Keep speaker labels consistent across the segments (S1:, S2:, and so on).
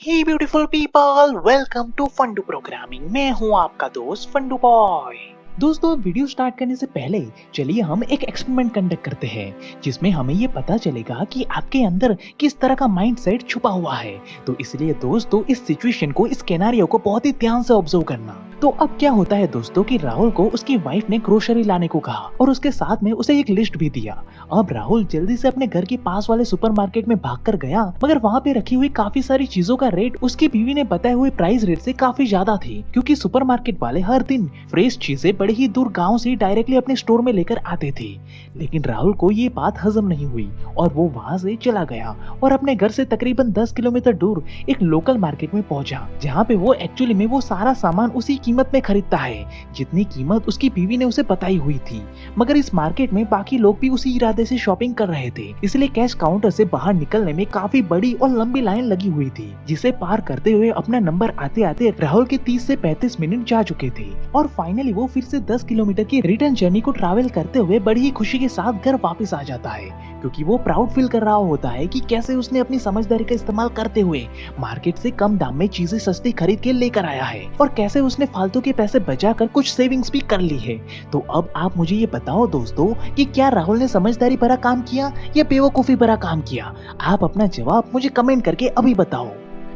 S1: Hey beautiful people, welcome to Fundoo programming. मैं हूं आपका दोस्त फंडू बॉय। दोस्तों, वीडियो स्टार्ट करने से पहले चलिए हम एक एक्सपेरिमेंट कंडक्ट करते हैं जिसमें हमें ये पता चलेगा कि आपके अंदर किस तरह का माइंडसेट छुपा हुआ है। तो इसलिए दोस्तों, इस सिचुएशन को, इस सिनेरियो को बहुत ही ध्यान से ऑब्जर्व करना। तो अब क्या होता है दोस्तों कि राहुल को उसकी वाइफ ने ग्रोसरी लाने को कहा और उसके साथ में उसे एक लिस्ट भी दिया। अब राहुल जल्दी से अपने घर के पास वाले सुपरमार्केट में भागकर गया, मगर वहाँ पे रखी हुई काफी सारी चीजों का रेट उसकी बीवी ने बताए हुए प्राइस रेट से काफी ज्यादा थे, क्योंकि सुपरमार्केट वाले हर दिन फ्रेश चीजें बड़े ही दूर गांव से डायरेक्टली अपने स्टोर में लेकर आते थे। लेकिन राहुल को ये बात हजम नहीं हुई और वो वहाँ से चला गया और अपने घर से तकरीबन 10 किलोमीटर दूर एक लोकल मार्केट में पहुंचा, जहाँ पे वो एक्चुअली में वो सारा सामान उसी कीमत में खरीदता है जितनी कीमत उसकी बीवी ने उसे बताई हुई थी। मगर इस मार्केट में बाकी लोग भी उसी इरादे से शॉपिंग कर रहे थे, इसलिए कैश काउंटर से बाहर निकलने में काफी बड़ी और लंबी लाइन लगी हुई थी, जिसे पार करते हुए अपना नंबर आते आते राहुल के 30 से 35 मिनट जा चुके थे। और फाइनली वो फिर से 10 किलोमीटर की रिटर्न जर्नी को ट्रैवल करते हुए बड़ी ही खुशी के साथ घर वापस आ जाता है, क्योंकि वो प्राउड फील कर रहा होता है कि कैसे उसने अपनी समझदारी का इस्तेमाल करते हुए मार्केट से कम दाम में चीजें सस्ती खरीद के लेकर आया है और कैसे उसने फालतू के पैसे बचाकर कुछ सेविंग्स भी कर ली है। तो अब आप मुझे ये बताओ दोस्तों कि क्या राहुल ने समझदारी भरा काम किया या बेवकूफी भरा काम किया? आप अपना जवाब मुझे कमेंट करके अभी बताओ।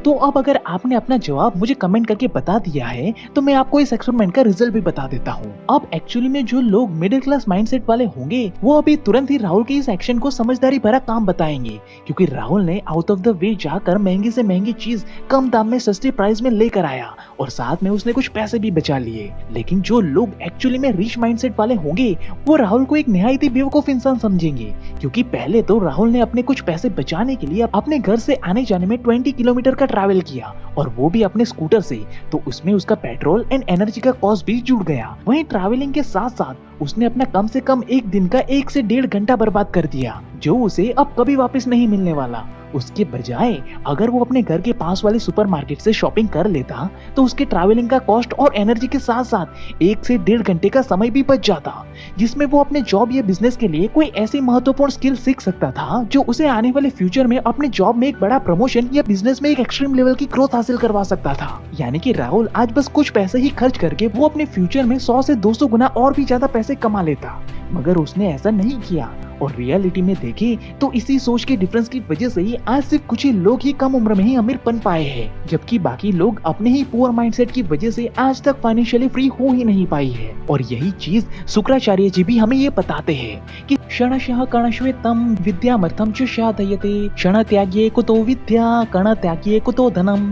S1: तो अब अगर आपने अपना जवाब मुझे कमेंट करके बता दिया है तो मैं आपको इस एक्सपेरिमेंट का रिजल्ट भी बता देता हूँ। अब एक्चुअली में जो लोग मिडिल क्लास माइंडसेट वाले होंगे वो अभी तुरंत ही राहुल के इस एक्शन को समझदारी भरा काम बताएंगे, क्योंकि राहुल ने आउट ऑफ द वे जाकर महंगी से महंगी चीज कम दाम में सस्ती प्राइस में लेकर आया और साथ में उसने कुछ पैसे भी बचा लिए। लेकिन जो लोग एक्चुअली में रिच माइंडसेट वाले होंगे वो राहुल को एक निहायत ही बेवकूफ इंसान समझेंगे, क्योंकि पहले तो राहुल ने अपने कुछ पैसे बचाने के लिए अपने घर से आने जाने में 20 किलोमीटर का ट्रैवल किया और वो भी अपने स्कूटर से, तो उसमें उसका पेट्रोल एंड एनर्जी का कॉस्ट भी जुड़ गया। वहीं ट्रैवलिंग के साथ साथ उसने अपना कम से कम एक दिन का 1 से 1.5 घंटा बर्बाद कर दिया, जो उसे अब कभी वापस नहीं मिलने वाला। उसके बजाय अगर वो अपने घर के पास वाले सुपरमार्केट से शॉपिंग कर लेता तो उसके ट्रैवलिंग का कॉस्ट और एनर्जी के साथ साथ 1 से 1.5 घंटे का समय भी बच जाता, जिसमें वो अपने जॉब या बिजनेस के लिए कोई ऐसी महत्वपूर्ण स्किल सीख सकता था जो उसे आने वाले फ्यूचर में अपने जॉब में एक बड़ा प्रमोशन या बिजनेस में एक एक्सट्रीम लेवल की ग्रोथ हासिल करवा सकता था। यानी कि राहुल आज बस कुछ पैसे ही खर्च करके वो अपने फ्यूचर में 100 से 200 गुना और भी ज्यादा पैसे कमा लेता, मगर उसने ऐसा नहीं किया। और रियलिटी में देखें तो इसी सोच के डिफरेंस की वजह से ही आज सिर्फ कुछ ही लोग ही कम उम्र में ही अमीर बन पाए हैं, जबकि बाकी लोग अपने ही पुअर माइंडसेट की वजह से आज तक फाइनेंशियली फ्री हो ही नहीं पाई है। और यही चीज शुक्राचार्य जी भी हमें ये बताते हैं कि क्षणशः कर्णश्वेतम विद्यामर्थम च साधयते क्षण त्याग्ये कुतो विद्या कर्ण त्याग्ये कुतो धनम।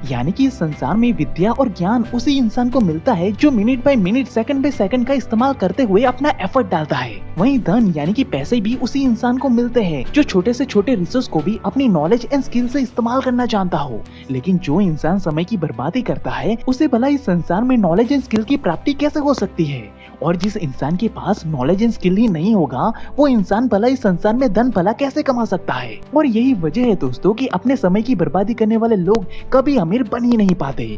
S1: यानी कि इस संसार में विद्या और ज्ञान उसी इंसान को मिलता है जो minute by minute, second by second का इस्तेमाल करते हुए अपना एफर्ट डालता है। वहीं धन यानी कि पैसे भी उसी इंसान को मिलते हैं जो छोटे से छोटे रिसोर्स को भी अपनी नॉलेज एंड स्किल से इस्तेमाल करना जानता हो। लेकिन जो इंसान समय की बर्बादी करता है उसे भला इस संसार में नॉलेज एंड स्किल की प्राप्ति कैसे हो सकती है? और जिस इंसान के पास नॉलेज एंड स्किल ही नहीं होगा वो इंसान भला इस संसार में धन भला कैसे कमा सकता है? और यही वजह है दोस्तों कि अपने समय की बर्बादी करने वाले लोग कभी अमीर बन ही नहीं पाते।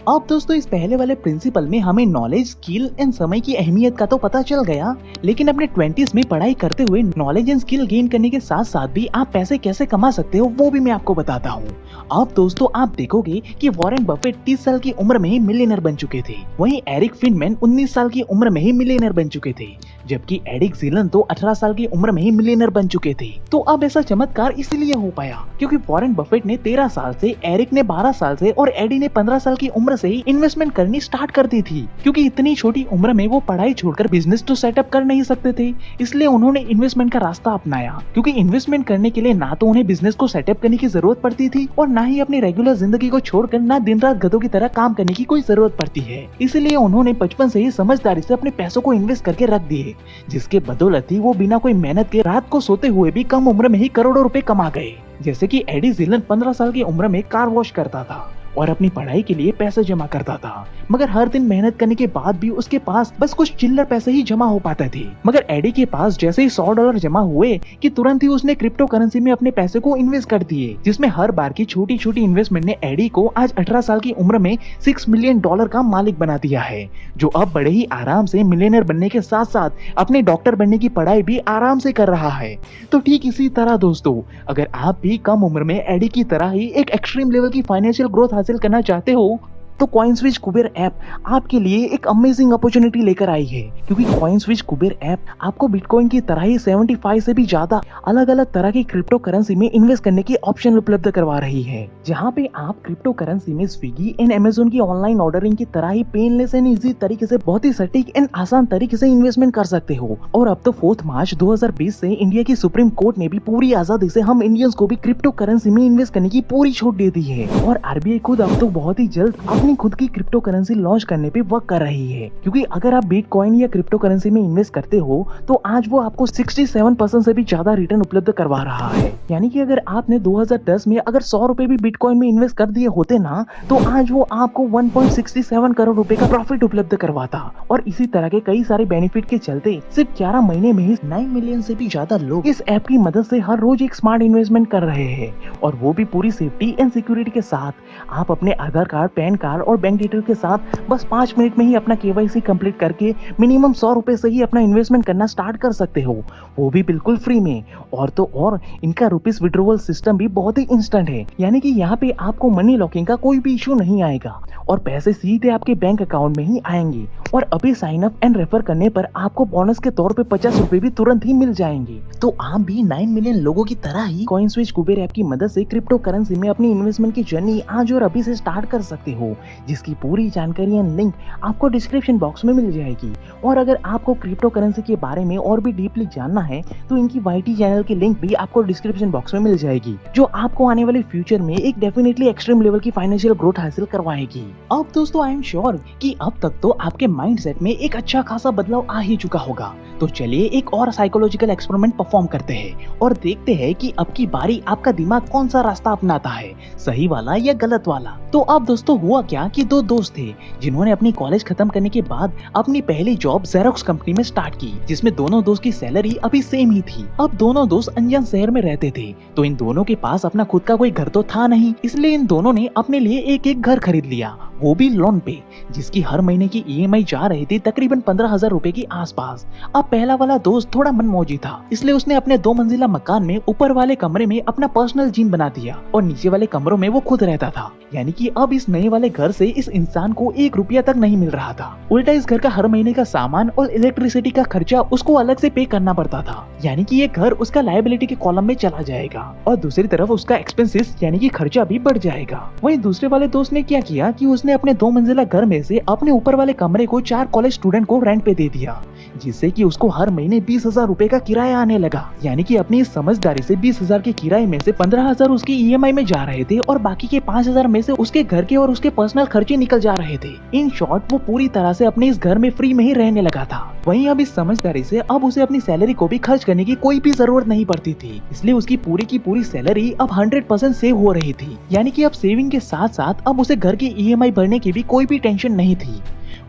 S1: अब दोस्तों, इस पहले वाले प्रिंसिपल में हमें नॉलेज, स्किल एंड समय की अहमियत का तो पता चल गया, लेकिन अपने 20s में पढ़ाई करते हुए नॉलेज एंड स्किल गेन करने के साथ साथ भी आप पैसे कैसे कमा सकते हो वो भी मैं आपको बताता हूँ। अब दोस्तों, आप देखोगे कि वॉरेन बफेट 30 साल की उम्र में ही मिलियनर बन चुके थे, वहीं एरिक फिनमैन 19 साल की उम्र में ही मिलियनर बन चुके थे, जबकि एडिक जिलन तो 18 साल की उम्र में ही मिलियनर बन चुके थे। तो अब ऐसा चमत्कार इसीलिए हो पाया क्योंकि वॉरेन बफेट ने 13 साल से, एरिक ने 12 साल से और एडी ने 15 साल की उम्र से ही इन्वेस्टमेंट करनी स्टार्ट कर दी थी, क्योंकि इतनी छोटी उम्र में वो पढ़ाई छोड़कर बिजनेस तो सेटअप कर नहीं सकते थे। इसलिए उन्होंने इन्वेस्टमेंट का रास्ता अपनाया, क्योंकि इन्वेस्टमेंट करने के लिए ना तो उन्हें बिजनेस को सेटअप करने की जरूरत पड़ती थी और ना ही अपनी रेगुलर जिंदगी को छोड़कर ना दिन रात गधों की तरह काम करने की कोई जरूरत पड़ती है। इसलिए उन्होंने बचपन से ही समझदारी से अपने पैसों को इन्वेस्ट करके रख दिए, जिसके बदौलत ही वो बिना कोई मेहनत के रात को सोते हुए भी कम उम्र में ही करोड़ों रुपए कमा गए। जैसे कि एडी जिलन 15 साल की उम्र में कार वॉश करता था और अपनी पढ़ाई के लिए पैसे जमा करता था। मगर हर दिन मेहनत करने के बाद भी उसके पास बस कुछ चिल्लर पैसे ही जमा हो पाते थे। मगर एडी के पास जैसे ही $100 जमा हुए कि तुरंत ही उसने क्रिप्टो करेंसी में अपने पैसे को इन्वेस्ट कर दिए, जिसमें हर बार की छोटी छोटी इन्वेस्टमेंट ने एडी को आज 18 साल की उम्र में $6 मिलियन का मालिक बना दिया है, जो अब बड़े ही आराम से मिलियनर बनने के साथ साथ अपने डॉक्टर बनने की पढ़ाई भी आराम से कर रहा है। तो ठीक इसी तरह दोस्तों, अगर आप भी कम उम्र में एडी की तरह ही एक एक्सट्रीम लेवल की फाइनेंशियल ग्रोथ हासिल करना चाहते हो, तो कॉइनस्विच कुबेर ऐप आपके लिए एक अमेजिंग अपॉर्चुनिटी लेकर आई है, क्योंकि कॉइनस्विच कुबेर ऐप आपको बिटकॉइन की तरह ही 75 से भी ज्यादा अलग अलग तरह की क्रिप्टो करेंसी में इन्वेस्ट करने की ऑप्शन उपलब्ध करवा रही है, जहां पे आप क्रिप्टो करेंसी में स्विगी एंड अमेजोन की ऑनलाइन ऑर्डरिंग की तरह ही पेनलेस एंड इजी तरीके से बहुत ही सटीक एंड आसान तरीके से इन्वेस्टमेंट कर सकते हो। और अब तो 4 मार्च 2020 से इंडिया की सुप्रीम कोर्ट ने भी पूरी आजादी से हम इंडियंस को भी क्रिप्टो करेंसी में इन्वेस्ट करने की पूरी छूट दे दी है, और आरबीआई खुद अब तो बहुत ही जल्द अपनी खुद की क्रिप्टो करेंसी लॉन्च करने पे वर्क कर रही है, क्योंकि अगर आप बिटकॉइन या क्रिप्टो करेंसी में इन्वेस्ट करते हो तो आज वो आपको 67% से भी ज्यादा रिटर्न उपलब्ध करवा रहा है। यानी कि अगर आपने 2010 में अगर 100 रुपए भी बिटकॉइन में इन्वेस्ट कर दिए होते ना, तो आज वो आपको 1.67 करोड़ रुपए का प्रॉफिट उपलब्ध करवाता। और इसी तरह के कई सारे बेनिफिट के चलते सिर्फ 11 महीने में ही 9 मिलियन से भी ज्यादा लोग इस ऐप की मदद से हर रोज एक स्मार्ट इन्वेस्टमेंट कर रहे हैं, और वो भी पूरी सेफ्टी एंड सिक्योरिटी के साथ। आप अपने आधार कार्ड, पैन कार्ड और बैंक डिटेल के साथ बस 5 मिनट में ही अपना केवाईसी कंप्लीट करके मिनिमम 100 रुपए से ही अपना इन्वेस्टमेंट करना स्टार्ट कर सकते हो, वो भी बिल्कुल फ्री में। और तो और इनका रुपीस विड्रॉवल सिस्टम भी बहुत ही इंस्टेंट है, यानी कि यहाँ पे आपको मनी लॉकिंग का कोई भी इशू नहीं आएगा और पैसे सीधे आपके बैंक अकाउंट में ही आएंगे। और अभी साइन अप एंड रेफर करने पर आपको बोनस के तौर पे 50 रुपए भी तुरंत ही मिल जाएंगे। तो आप भी 9 मिलियन लोगों की तरह ही कॉइनस्विच कुबेर ऐप की मदद से क्रिप्टो करेंसी में अपनी इन्वेस्टमेंट की जर्नी आज और अभी से स्टार्ट कर सकते हो, जिसकी पूरी जानकारी एंड लिंक आपको डिस्क्रिप्शन बॉक्स में मिल जाएगी। और अगर आपको क्रिप्टो करेंसी के बारे में और भी डीपली जानना है तो इनकी YT चैनल की लिंक भी आपको डिस्क्रिप्शन बॉक्स में मिल जाएगी, जो आपको आने वाले फ्यूचर में एक डेफिनेटली एक्सट्रीम लेवल की फाइनेंशियल ग्रोथ हासिल करवाएगी। अब दोस्तों, आई एम श्योर कि अब तक तो आपके माइंडसेट में एक अच्छा खासा बदलाव आ ही चुका होगा। तो चलिए एक और साइकोलॉजिकल एक्सपेरिमेंट परफॉर्म करते हैं और देखते हैं कि अब की बारी आपका दिमाग कौन सा रास्ता अपनाता है, सही वाला या गलत वाला। तो अब दोस्तों हुआ क्या कि 2 दोस्त थे जिन्होंने अपनी कॉलेज खत्म करने के बाद अपनी पहली जॉब जेरोक्स कंपनी में स्टार्ट की, जिसमें दोनों दोस्त की सैलरी अभी सेम ही थी। अब दोनों दोस्त अनजान शहर में रहते थे, तो इन दोनों के पास अपना खुद का कोई घर तो था नहीं, इसलिए इन दोनों ने अपने लिए एक एक घर खरीद लिया, वो भी लोन पे, जिसकी हर महीने की EMI जा रही थी तकरीबन 15,000 रुपए के आसपास। अब पहला वाला दोस्त थोड़ा मनमौजी था, इसलिए उसने अपने 2 मंजिला मकान में ऊपर वाले कमरे में अपना पर्सनल जिम बना दिया और नीचे वाले कमरों में वो खुद रहता था। यानी कि अब इस नए वाले घर से इस इंसान को 1 रुपया तक नहीं मिल रहा था। उल्टा इस घर का हर महीने का सामान और इलेक्ट्रिसिटी का खर्चा उसको अलग से पे करना पड़ता था। यानी कि ये घर उसका लायबिलिटी के कॉलम में चला जाएगा और दूसरी तरफ उसका एक्सपेंसेस यानी कि खर्चा भी बढ़ जाएगा। वहीं दूसरे वाले दोस्त ने क्या किया कि उसने अपने 2 मंजिला घर में से अपने ऊपर वाले कमरे को 4 कॉलेज स्टूडेंट को रेंट पे दे दिया, जिससे कि उसको हर महीने 20,000 रुपए का किराया आने लगा। यानी कि अपनी इस समझदारी से 20,000 के किराए में से 15,000 उसकी EMI में जा रहे थे और बाकी के 5,000 में से उसके घर के और उसके पर्सनल खर्चे निकल जा रहे थे। इन शॉर्ट वो पूरी तरह से अपने इस घर में फ्री में ही रहने लगा था। वहीं अब इस समझदारी से अब उसे अपनी सैलरी को भी खर्च करने की कोई भी जरूरत नहीं पड़ती थी, इसलिए उसकी पूरी की पूरी सैलरी अब 100% सेव हो रही थी। यानी कि अब सेविंग के साथ साथ अब उसे घर की EMI भरने की भी कोई भी टेंशन नहीं थी।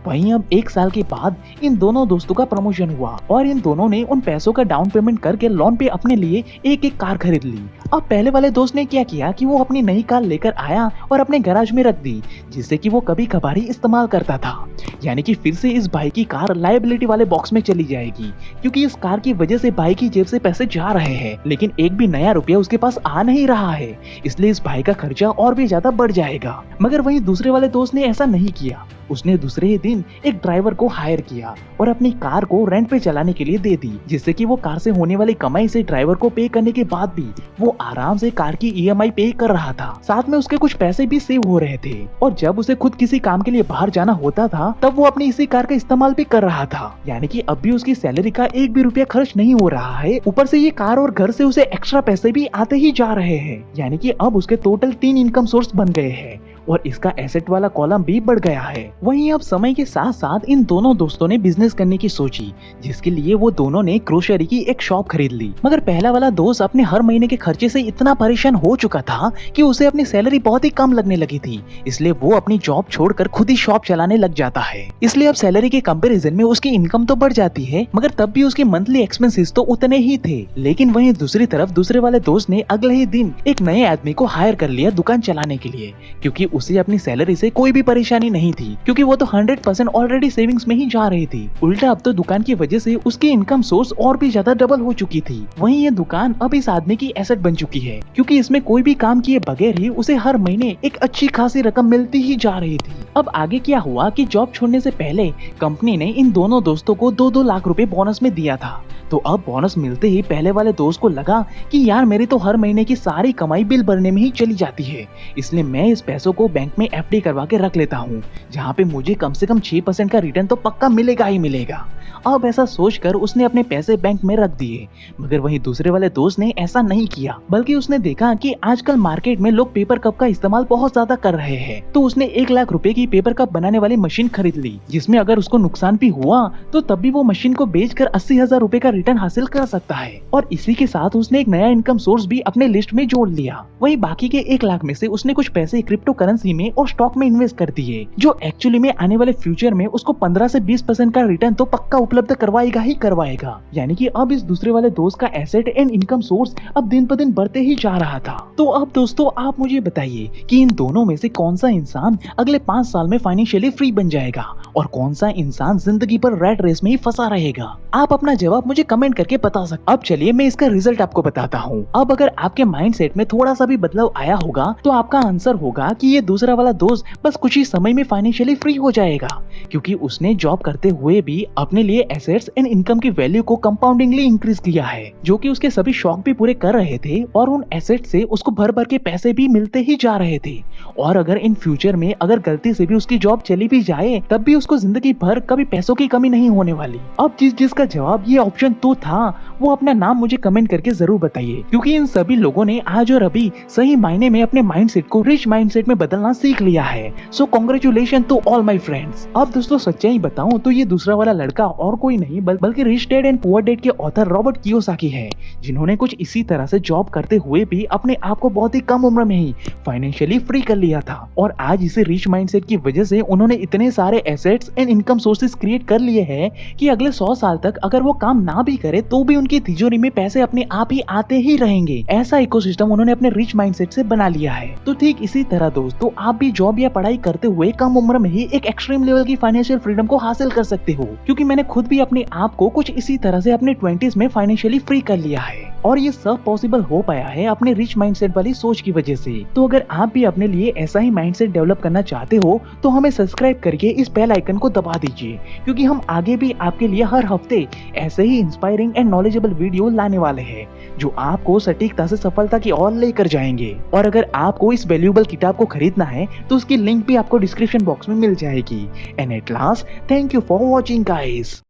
S1: वहीं अब 1 साल के बाद इन दोनों दोस्तों का प्रमोशन हुआ और इन दोनों ने उन पैसों का डाउन पेमेंट करके लोन पे अपने लिए एक एक कार खरीद ली। अब पहले वाले दोस्त ने क्या किया कि वो अपनी नई कार लेकर आया और अपने गैराज में रख दी, जिससे कि वो कभी कभार ही इस्तेमाल करता था। यानी कि फिर से इस भाई की कार लायबिलिटी वाले बॉक्स में चली जाएगी, क्योंकि इस कार की वजह से भाई की जेब से पैसे जा रहे हैं, लेकिन एक भी नया रुपया उसके पास आ नहीं रहा है, इसलिए इस भाई का खर्चा और भी ज्यादा बढ़ जाएगा। मगर वहीं दूसरे वाले दोस्त ने ऐसा नहीं किया। उसने दूसरे ही दिन एक ड्राइवर को हायर किया और अपनी कार को रेंट पे चलाने के लिए दे दी, जिससे कि वो कार से होने वाली कमाई से ड्राइवर को पे करने के बाद भी वो आराम से कार की EMI पे कर रहा था। साथ में उसके कुछ पैसे भी सेव हो रहे थे और जब उसे खुद किसी काम के लिए बाहर जाना होता था तब वो अपनी इसी कार का इस्तेमाल भी कर रहा था। यानी कि अब भी उसकी सैलरी का 1 भी रुपया खर्च नहीं हो रहा है, ऊपर से ये कार और घर से उसे एक्स्ट्रा पैसे भी आते ही जा रहे हैं। यानी कि अब उसके टोटल 3 इनकम सोर्स बन गए हैं और इसका एसेट वाला कॉलम भी बढ़ गया है। वहीं अब समय के साथ साथ इन दोनों दोस्तों ने बिजनेस करने की सोची, जिसके लिए वो दोनों ने ग्रोसरी की एक शॉप खरीद ली। मगर पहला वाला दोस्त अपने हर महीने के खर्चे से इतना परेशान हो चुका था कि उसे अपनी सैलरी बहुत ही कम लगने लगी थी, इसलिए वो अपनी जॉब छोड़कर खुद ही शॉप चलाने लग जाता है। इसलिए अब सैलरी के कंपैरिजन में उसकी इनकम तो बढ़ जाती है, मगर तब भी उसके मंथली एक्सपेंसेस तो उतने ही थे। लेकिन वहीं दूसरी तरफ दूसरे वाले दोस्त ने अगले ही दिन एक नए आदमी को हायर कर लिया दुकान चलाने के लिए, क्योंकि उसे अपनी सैलरी से कोई भी परेशानी नहीं थी, क्योंकि वो तो 100% ऑलरेडी सेविंग्स में ही जा रही थी। उल्टा अब तो दुकान की वजह से उसकी इनकम सोर्स और भी ज्यादा डबल हो चुकी थी। वहीं ये दुकान अब इस आदमी की एसेट बन चुकी है, क्योंकि इसमें कोई भी काम किए बगैर ही उसे हर महीने एक अच्छी खासी रकम मिलती ही जा रही थी। अब आगे क्या हुआ कि जॉब छोड़ने से पहले कंपनी ने इन दोनों दोस्तों को 2-2 लाख रुपए बोनस में दिया था। तो अब बोनस मिलते ही पहले वाले दोस्त को लगा कि यार मेरी तो हर महीने की सारी कमाई बिल भरने में ही चली जाती है, इसलिए मैं इस पैसों को बैंक में एफडी करवा के रख लेता हूँ, जहाँ पे मुझे कम से कम 6% का रिटर्न तो पक्का मिलेगा ही मिलेगा। अब ऐसा सोचकर उसने अपने पैसे बैंक में रख दिए। मगर वहीं दूसरे वाले दोस्त ने ऐसा नहीं किया, बल्कि उसने देखा कि आजकल मार्केट में लोग पेपर कप का इस्तेमाल बहुत ज्यादा कर रहे हैं, तो उसने 1 लाख रुपए की पेपर कप बनाने वाली मशीन खरीद ली, जिसमें अगर उसको नुकसान भी हुआ तो तब भी वो मशीन को बेचकर 80,000 रुपए का रिटर्न हासिल कर सकता है। और इसी के साथ उसने एक नया इनकम सोर्स भी अपने लिस्ट में जोड़ लिया। वहीं बाकी के 1 लाख में से उसने कुछ पैसे क्रिप्टो करेंसी में और स्टॉक में इन्वेस्ट कर दिए, जो एक्चुअली में आने वाले फ्यूचर में उसको 15 से 20% का रिटर्न तो पक्का उपलब्ध करवाएगा ही करवाएगा। यानी कि अब इस दूसरे वाले दोस्त का एसेट एंड इनकम सोर्स अब दिन पर दिन बढ़ते ही जा रहा था। तो अब दोस्तों आप मुझे बताइए कि इन दोनों में से कौन सा इंसान अगले 5 साल में फाइनेंशियली फ्री बन जाएगा और कौन सा इंसान जिंदगी पर रैट रेस में ही फंसा रहेगा। आप अपना जवाब मुझे कमेंट करके बता सकते। अब चलिए मैं इसका रिजल्ट आपको बताता हूँ। अब अगर आपके माइंडसेट में थोड़ा सा भी बदलाव आया होगा तो आपका आंसर होगा कि ये दूसरा वाला दोस्त बस कुछ ही समय में फाइनेंशियली फ्री हो जाएगा, क्योंकि उसने जॉब करते हुए भी अपने लिए एसेट्स एंड इनकम की वैल्यू को कंपाउंडिंगली इंक्रीज किया है, जो कि उसके सभी शौक भी पूरे कर रहे थे और उन एसेट से उसको भर भर के पैसे भी मिलते ही जा रहे थे। और अगर इन फ्यूचर में अगर गलती से भी उसकी जॉब चली भी जाए तब भी उसको जिंदगी भर कभी पैसों की कमी नहीं होने वाली। अब जिसका जवाब ये ऑप्शन तो था वो अपना नाम मुझे कमेंट करके जरूर बताइए, क्योंकि इन सभी लोगों ने आज और अभी सही मायने में अपने माइंडसेट को रिच माइंडसेट में बदलना सीख लिया है। So congratulation to all my friends. अब दोस्तों सच्चाई बताऊं तो ये दूसरा वाला लड़का और कोई नहीं बल्कि rich dad and poor dad के ऑथर रॉबर्ट कियोसाकी है, जिन्होंने कुछ इसी तरह से जॉब करते हुए भी अपने आप को बहुत ही कम उम्र में ही फाइनेंशियली फ्री कर लिया था। और आज इसे रिच माइंडसेट की वजह से उन्होंने इतने सारे assets and income sources create कर लिए हैं कि अगले 100 साल तक अगर वो काम ना भी करे तो भी उनकी तिजोरी में पैसे अपने आप ही आते ही रहेंगे। ऐसा इकोसिस्टम उन्होंने अपने रिच माइंडसेट से बना लिया है। तो ठीक इसी तरह दोस्तों आप भी जॉब या पढ़ाई करते हुए कम उम्र में ही एक एक्सट्रीम लेवल की फाइनेंशियल फ्रीडम को हासिल कर सकते हो, क्योंकि मैंने खुद भी अपने आप को कुछ इसी तरह से अपने 20s में फाइनेंशियली फ्री कर लिया है। और ये सब पॉसिबल हो पाया है अपने रिच माइंडसेट वाली सोच की वजह से। तो अगर आप भी अपने लिए ऐसा ही माइंडसेट डेवलप करना चाहते हो तो हमें सब्सक्राइब करके इस बेल आइकन को दबा दीजिए, क्योंकि हम आगे भी आपके लिए हर हफ्ते ऐसे ही इंस्पायरिंग एंड नॉलेजेबल वीडियो लाने वाले हैं, जो आपको सटीकता से सफलता की ओर लेकर जाएंगे। और अगर आपको इस वैल्यूएबल किताब को खरीदना है तो उसकी लिंक भी आपको डिस्क्रिप्शन बॉक्स में मिल जाएगी। And at last, thank you for watching guys.